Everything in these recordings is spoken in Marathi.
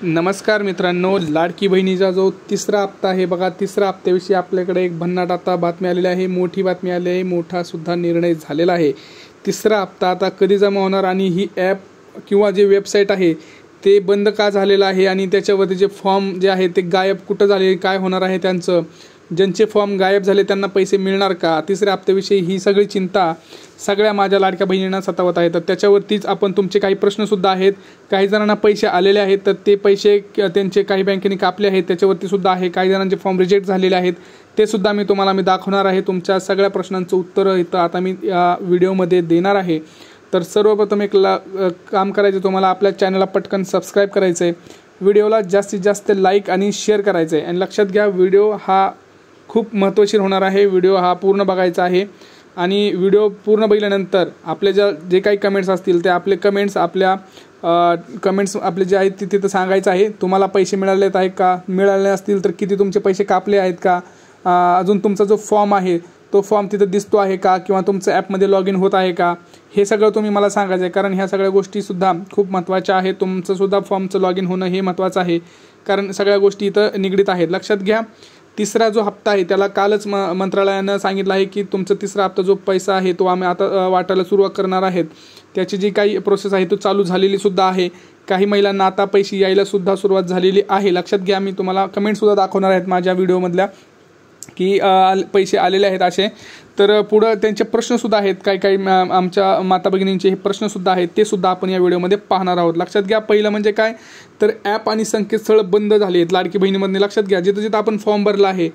नमस्कार मित्रांनो, लाडकी बहिणीचा जो तिसरा हप्ता आहे बघा, तिसरा हप्त्याविषयी आपल्याकडे एक भन्नाट आता बातमी आलेली आहे, मोठी बातमी आली आहे, मोठा सुद्धा निर्णय झालेला आहे। तिसरा हप्ता आता कधी जमा होणार आणि ही ॲप किंवा जे वेबसाईट आहे ते बंद का झालेलं आहे आणि त्याच्यावरती जे फॉर्म जे आहे ते गायब कुठं झाले, काय होणार आहे त्यांचं, ज्यांचे फॉर्म गायब झाले त्यांना पैसे मिळणार का, तिसऱ्या हप्त्याविषयी ही सगळी चिंता सगळ्या माझ्या लाडक्या बहिणींना सतावत आहे। तर त्याच्यावरतीच आपण तुमचे काही प्रश्नसुद्धा आहेत, काही जणांना पैसे आलेले आहेत तर ते पैसे त्यांचे काही बँकेने कापले आहेत त्याच्यावरती सुद्धा आहे, काही जणांचे फॉर्म रिजेक्ट झालेले आहेत ते सुद्धा मी तुम्हाला दाखवणार आहे। तुमच्या सगळ्या प्रश्नांचं उत्तर इथं आता मी या व्हिडिओमध्ये देणार आहे। तर सर्वप्रथम एक काम करायचं, तुम्हाला आपल्या चॅनलला पटकन सबस्क्राईब करायचं आहे, व्हिडिओला जास्तीत जास्त लाईक आणि शेअर करायचं आहे आणि लक्षात घ्या व्हिडिओ हा खूप महत्त्वशीर होणार आहे, व्हिडिओ हा पूर्ण बघायचा आहे आणि व्हिडिओ पूर्ण बघितल्यानंतर आपले जे काही कमेंट्स असतील ते आपले कमेंट्स आपले जे आहेत ते तिथं सांगायचं आहे। तुम्हाला पैसे मिळालेत आहे का, मिळाले असतील तर किती तुमचे पैसे कापले आहेत का, अजून तुमचा जो फॉर्म आहे तो फॉर्म तिथं दिसतो आहे का, किंवा तुमचं ॲपमध्ये लॉग इन होत आहे का, हे सगळं तुम्ही मला सांगायचं आहे। कारण ह्या सगळ्या गोष्टीसुद्धा खूप महत्त्वाच्या आहेत, तुमचंसुद्धा फॉर्मचं लॉग इन होणं हे महत्त्वाचं आहे, कारण सगळ्या गोष्टी इथं निगडीत आहेत। लक्षात घ्या तिसरा जो हप्ता आहे त्याला कालच मंत्रालयानं सांगितलं आहे की तुमचा तिसरा हप्ता जो पैसा आहे तो आम्ही आता वाटायला सुरुवात करणार आहेत। त्याची जी काही प्रोसेस आहे तो चालू झालेली सुद्धा आहे, काही महिलांना आता पैसे यायला सुद्धा सुरुवात झालेली आहे। लक्षात घ्या मी तुम्हाला कमेंटसुद्धा दाखवणार आहेत माझ्या व्हिडिओमधल्या की पैसे आलेले आहेत असे। तर पुढं त्यांचे प्रश्नसुद्धा आहेत, काही आमच्या माता भगिनींचे हे प्रश्नसुद्धा आहेत ते सुद्धा आपण या व्हिडिओमध्ये पाहणार आहोत। लक्षात घ्या पहिलं म्हणजे काय तर ॲप आणि संकेतस्थळ बंद झाले आहेत लाडकी बहिणीमध्ये। लक्षात घ्या जिथं आपण फॉर्म भरला आहे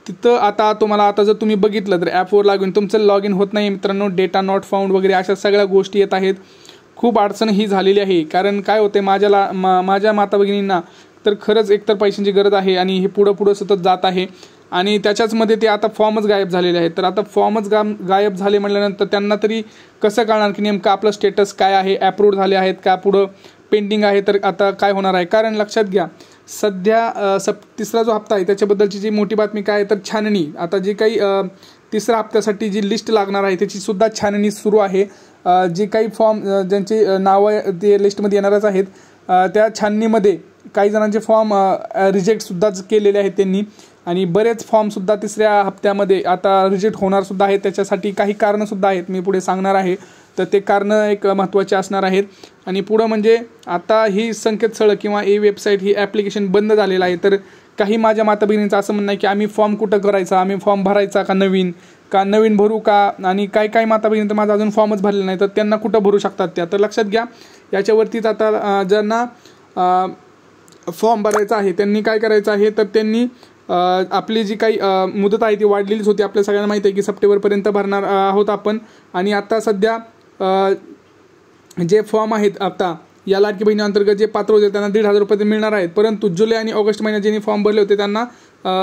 तिथं आता तुम्हाला आता जर तुम्ही बघितलं तर ॲपवर लॉग इन तुमचं लॉग इन होत नाही मित्रांनो, डेटा नॉट फाउंड वगैरे अशा सगळ्या गोष्टी येत आहेत। खूप अडचण ही झालेली आहे, कारण काय होते माझ्या माता भगिनींना तर खरंच एकतर पैशांची गरज आहे आणि हे पुढं सतत जात आहे आणि त्याच्याचमध्ये ते आता फॉर्मच गायब झालेले आहेत। तर आता फॉर्मच गायब झाले म्हटल्यानंतर त्यांना तरी कसं कळणार की नेमकं आपलं स्टेटस काय आहे, अप्रूव्ड झाले आहेत का, पुढं पेंडिंग आहे तर आता काय होणार आहे। कारण लक्षात घ्या सध्या तिसरा जो हप्ता आहे त्याच्याबद्दलची जी मोठी बातमी काय आहे तर छाननी, आता जी काही तिसऱ्या हप्त्यासाठी जी लिस्ट लागणार आहे त्याची सुद्धा छाननी सुरू आहे। जे काही फॉर्म ज्यांची नावं ते लिस्टमध्ये येणारच आहेत त्या छाननीमध्ये काही जणांचे फॉर्म रिजेक्टसुद्धाच केलेले आहेत त्यांनी आणि बरेच फॉर्मसुद्धा तिसऱ्या हप्त्यामध्ये आता रिजेक्ट होणारसुद्धा आहेत। त्याच्यासाठी काही कारणंसुद्धा आहेत, मी पुढे सांगणार आहे, तर ते कारणं एक महत्त्वाचे असणार आहेत। आणि पुढं म्हणजे आता ही संकेतस्थळ किंवा ही वेबसाईट ही ॲप्लिकेशन बंद झालेलं आहे। तर काही माझ्या माता भगिनींचं असं म्हणणं आहे की आम्ही फॉर्म कुठं करायचा, आम्ही फॉर्म भरायचा का नवीन भरू का, आणि काही माता भगिनी तर माझा अजून फॉर्मच भरलेला नाही तर त्यांना कुठं भरू शकतात त्या। तर लक्षात घ्या याच्यावरतीच आता ज्यांना फॉर्म भरायचा आहे त्यांनी काय करायचं आहे तर त्यांनी आपली जी काही मुदत आहे ती वाढलेलीच होती, आपल्या सगळ्यांना माहिती आहे की सप्टेंबरपर्यंत भरणार आहोत आपण। आणि आता सध्या जे फॉर्म आहेत आता या लाडकी बहिणी अंतर्गत जे पात्र होते त्यांना 1,500 रुपये मिळणार आहेत, परंतु जुलै आणि ऑगस्ट महिन्यात ज्यांनी फॉर्म भरले होते त्यांना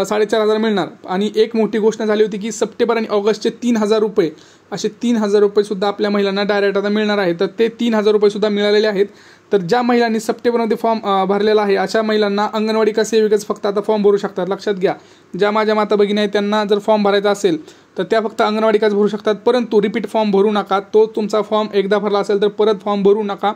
4,500 मिळणार। आणि एक मोठी घोषणा झाली होती की सप्टेंबर आणि ऑगस्टचे 3,000 रुपये असे 3,000 रुपये सुद्धा आपल्या महिलांना डायरेक्ट आता मिळणार आहे। तर ते 3,000 रुपये सुद्धा मिळालेले आहेत। तर ज्या महिलांनी सप्टेंबरमध्ये फॉर्म भरलेला आहे अशा महिलांना अंगणवाडी का सेविकाच फक्त आता फॉर्म भरू शकतात। लक्षात घ्या ज्या माझ्या माता भगिनी आहेत त्यांना जर फॉर्म भरायचा असेल तर त्या फक्त अंगणवाडी काच भरू शकतात, परंतु रिपीट फॉर्म भरू नका। तो तुमचा फॉर्म एकदा भरला असेल तर परत फॉर्म भरू नका।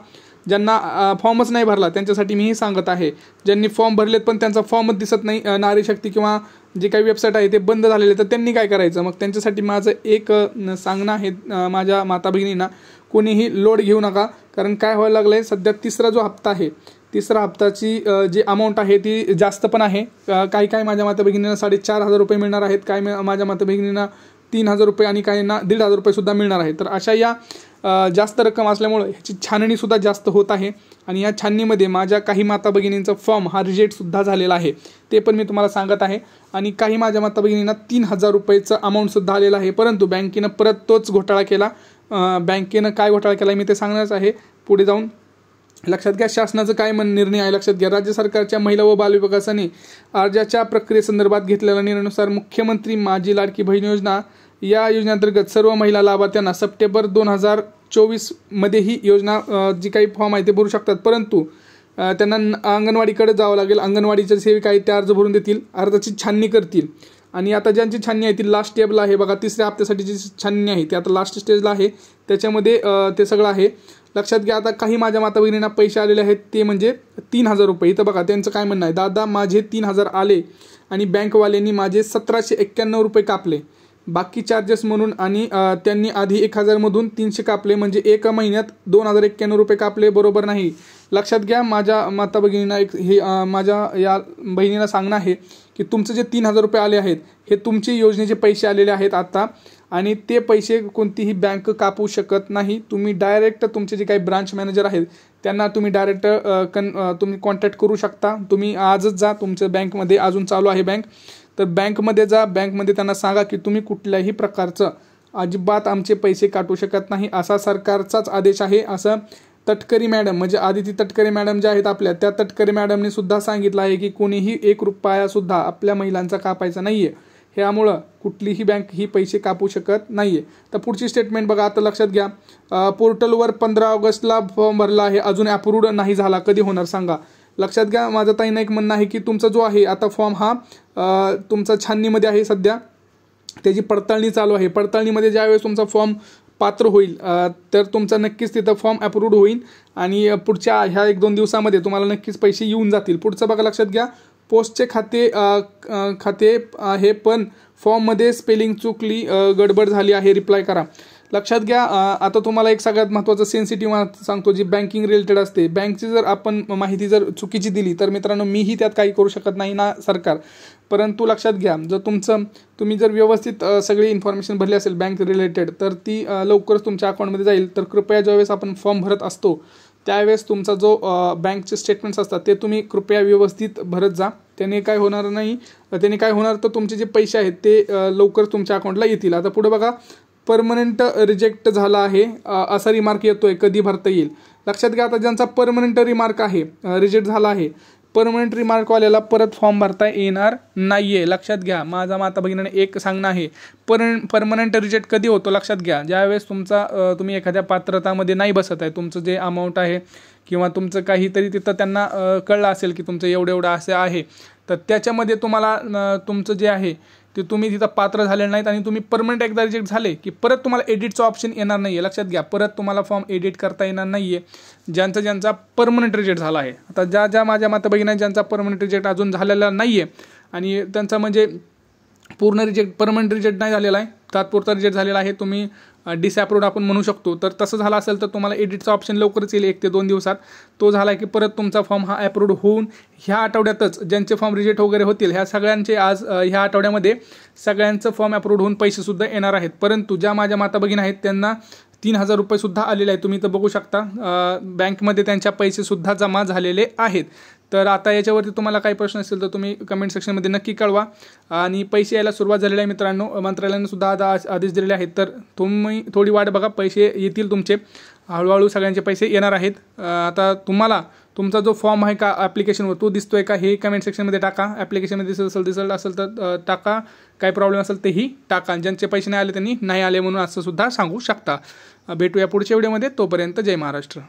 ज्यांना फॉर्मच नाही भरला त्यांच्यासाठी मीही सांगत आहे, ज्यांनी फॉर्म भरलेत पण त्यांचा फॉर्मच दिसत नाही, नारी शक्ती किंवा जे काही वेबसाईट आहे ते बंद झालेले, तर त्यांनी काय करायचं। मग त्यांच्यासाठी माझं एक सांगणं आहे माझ्या माता भगिनींना, कोणीही लोड घेऊ नका, कारण काय व्हायला लागलं आहे सध्या तिसरा जो हप्ता आहे तिसरा हप्ताची जी अमाऊंट आहे ती जास्त पण आहे। काही माझ्या माता भगिनींना 4,500 रुपये मिळणार आहेत, काही माझ्या माता भगिनींना 3,000 रुपये आणि काहींना 1,500 रुपये सुद्धा मिळणार आहे। तर अशा या जास्त रक्कम असल्यामुळे ह्याची छाननीसुद्धा जास्त होत आहे आणि या छाननीमध्ये माझ्या काही माता भगिनींचा फॉर्म हा रिजेक्टसुद्धा झालेला आहे, ते पण मी तुम्हाला सांगत आहे। आणि काही माझ्या माता भगिनींना 3,000 रुपयेचं अमाऊंटसुद्धा आलेलं आहे, परंतु बँकेनं परत तोच घोटाळा केला। बँकेनं काय घोटाळा केला मी ते सांगणारच आहे पुढे जाऊन। लक्षात घ्या शासनाचं काय निर्णय आहे, लक्षात घ्या राज्य सरकारच्या महिला व बाल विभागाने अर्जाच्या प्रक्रियेसंदर्भात घेतलेल्या निर्णयानुसार मुख्यमंत्री माझी लाडकी बहीण योजना या योजनेअंतर्गत सर्व महिला लाभार्थ्यांना सप्टेंबर 2024 मध्ये ही योजना जी काही फॉर्म आहे ते भरू शकतात, परंतु त्यांना अंगणवाडीकडे जावं लागेल। अंगणवाडीच्या सेविका आहेत त्या अर्ज भरून देतील, अर्जाची छाननी करतील आणि आता ज्यांची छाननी आहे ती लास्ट स्टेपला आहे बघा. तिसऱ्या हप्त्यासाठी जी छाननी आहे ती आता लास्ट स्टेजला आहे. त्याच्यामध्ये ते सगळं आहे. लक्षात घ्या. आता काही माझ्या माता भगिनींना पैसे आलेले आहेत ते म्हणजे 3,000 रुपये. इथं बघा त्यांचं काय म्हणणं आहे, दादा माझे 3,000 आले आणि बँकवाल्यांनी माझे 1,791 रुपये कापले बाकी चार्जेस म्हणून, आणि त्यांनी आधी 1,000मधून 300 कापले, म्हणजे एका महिन्यात 2,091 रुपये कापले. बरोबर नाही. लक्षात घ्या. माझ्या माता भगिनींना माझ्या या बहिणीला सांगणं आहे की तुमचं जे 3,000 रुपये आले आहेत हे तुमचे योजनेचे पैसे आलेले आहेत आता, आणि ते पैसे कोणतीही बँक कापू शकत नाही. तुम्ही डायरेक्ट तुमचे जे काही ब्रांच मॅनेजर आहेत त्यांना तुम्ही डायरेक्ट तुम्ही कॉन्टॅक्ट करू शकता. तुम्ही आजच जा तुमच्या बँकमध्ये, अजून चालू आहे बँक, तर बँकमध्ये जा. बँकमध्ये त्यांना सांगा की तुम्ही कुठल्याही प्रकारचं अजिबात आमचे पैसे काटू शकत नाही, असा सरकारचाच आदेश आहे. असं तटकरी मॅडम, म्हणजे आदिती तटकरे मॅडम ज्या आहेत आपल्या, त्या तटकरे मॅडमने सुद्धा सांगितलं आहे की कोणीही 1 रुपया सुद्धा आपल्या महिलांचा कापायचा नाही आहे. ह्यामुळं कुठलीही बँक ही पैसे कापू शकत नाही आहे. तर पुढची स्टेटमेंट बघा. आता लक्षात घ्या. पोर्टलवर 15 ऑगस्टला फॉर्म भरला आहे, अजून अप्रूव्ड नाही झाला, कधी होणार सांगा. लक्षात घ्या. माझं ताईंना एक म्हणणं आहे की तुमचा जो आहे आता फॉर्म हा तुमचा छाननीमध्ये आहे सध्या, त्याची पडताळणी चालू आहे. पडताळणीमध्ये ज्यावेळेस तुमचा फॉर्म पात्र होईल तर तुमचा नक्कीच तिथं फॉर्म अप्रूव्ड होईल आणि पुढच्या ह्या 1-2 दिवसामध्ये तुम्हाला नक्कीच पैसे येऊन जातील. पुढचं बघा. लक्षात घ्या. पोस्टचे खाते आहे पण फॉर्ममध्ये स्पेलिंग चुकली, गडबड झाली आहे, रिप्लाय करा. लक्षात घ्या. आता तुम्हाला एक सगळ्यात महत्त्वाचं सेन्सिटिव्ह सांगतो, जी बँकिंग रिलेटेड असते. बँकची जर आपण माहिती जर चुकीची दिली तर मित्रांनो मीही त्यात काही करू शकत नाही ना सरकार. परंतु लक्षात घ्या, जर तुम्ही जर व्यवस्थित सगळी इन्फॉर्मेशन भरली असेल बँक रिलेटेड तर ती लवकरच तुमच्या अकाउंटमध्ये जाईल. तर कृपया ज्यावेळेस आपण फॉर्म भरत असतो त्यावेळेस तुमचा जो बँकचे स्टेटमेंट्स असतात ते तुम्ही कृपया व्यवस्थित भरत जा. त्याने काय होणार नाही, त्याने काय होणार तर तुमचे जे पैसे आहेत ते लवकर तुमच्या अकाउंटला येतील. आता पुढे बघा. परमनंट रिजेक्ट झाला आहे असा रिमार्क येतोय, कधी भरता येईल. लक्षात घ्या. आता ज्यांचा परमनंट रिमार्क आहे, रिजेक्ट झाला आहे, परमनंट रिमार्कवाल्याला परत फॉर्म भरता येणार नाही आहे. लक्षात घ्या. माझा माता भगिनीने एक सांगणं आहे, परमनंट रिजेक्ट कधी होतो लक्षात घ्या. ज्यावेळेस तुम्ही एखाद्या पात्रतामध्ये नाही बसत आहे, तुमचं जे अमाऊंट आहे किंवा तुमचं काहीतरी तिथं त्यांना कळलं असेल की तुमचं एवढं असं आहे, तर त्याच्यामध्ये तुम्हाला तुमचं जे आहे ते तुम्ही तिथं पात्र झाले नाहीत आणि तुम्ही परमनंट एकदा रिजेक्ट झाले की परत तुम्हाला एडिटचं ऑप्शन येणार नाही आहे. लक्षात घ्या. परत तुम्हाला फॉर्म एडिट करता येणार नाही आहे ज्यांचा परमनंट रिजेक्ट झाला आहे. आता ज्या माझ्या माता भगिनी ज्यांचा परमनंट रिजेक्ट अजून झालेला नाही आहे आणि त्यांचा म्हणजे पूर्ण परमनंट रिजेक्ट नाही झालेला आहे, तात्पुरता रिजेक्ट झालेला आहे, तुम्ही डिसअप्रूव्ड आपण म्हणू शकतो, तर तसं झालं असेल तर तुम्हाला एडिटचा ऑप्शन लवकरच येईल 1 ते 2 दिवसात. तो झाला की परत तुमचा फॉर्म हा अप्रूव्ड होऊन ह्या आठवड्यातच ज्यांचे फॉर्म रिजेक्ट वगैरे होतील ह्या सगळ्यांचे आज ह्या आठवड्यामध्ये सगळ्यांचं फॉर्म अप्रूव्ड होऊन पैसेसुद्धा येणार आहेत. परंतु ज्या माझ्या माता भगिनी आहेत त्यांना 3,000 रुपयेसुद्धा आलेले आहेत. तुम्ही इथं बघू शकता बँकमध्ये त्यांच्या पैसेसुद्धा जमा झालेले आहेत. तर आता याच्यावरती तुम्हाला काही प्रश्न असेल तर तुम्ही कमेंट सेक्शनमध्ये नक्की कळवा. आणि पैसे यायला सुरुवात झालेली आहे मित्रांनो. मंत्रालयाने सुद्धा आता आदेश दिलेले आहेत, तर तुम्ही थोडी वाट बघा, पैसे येतील तुमचे. हळूहळू सगळ्यांचे पैसे येणार आहेत. आता तुमचा जो फॉर्म आहे का ॲप्लिकेशनवर तो दिसतोय का हे कमेंट सेक्शनमध्ये टाका. ॲप्लिकेशनमध्ये दिसत असेल तर टाका, काही प्रॉब्लेम असेल तेही टाका. ज्यांचे पैसे नाही आले त्यांनी नाही आले म्हणून असं सुद्धा सांगू शकता. भेटूया पुढच्या व्हिडिओमध्ये. तोपर्यंत जय महाराष्ट्र.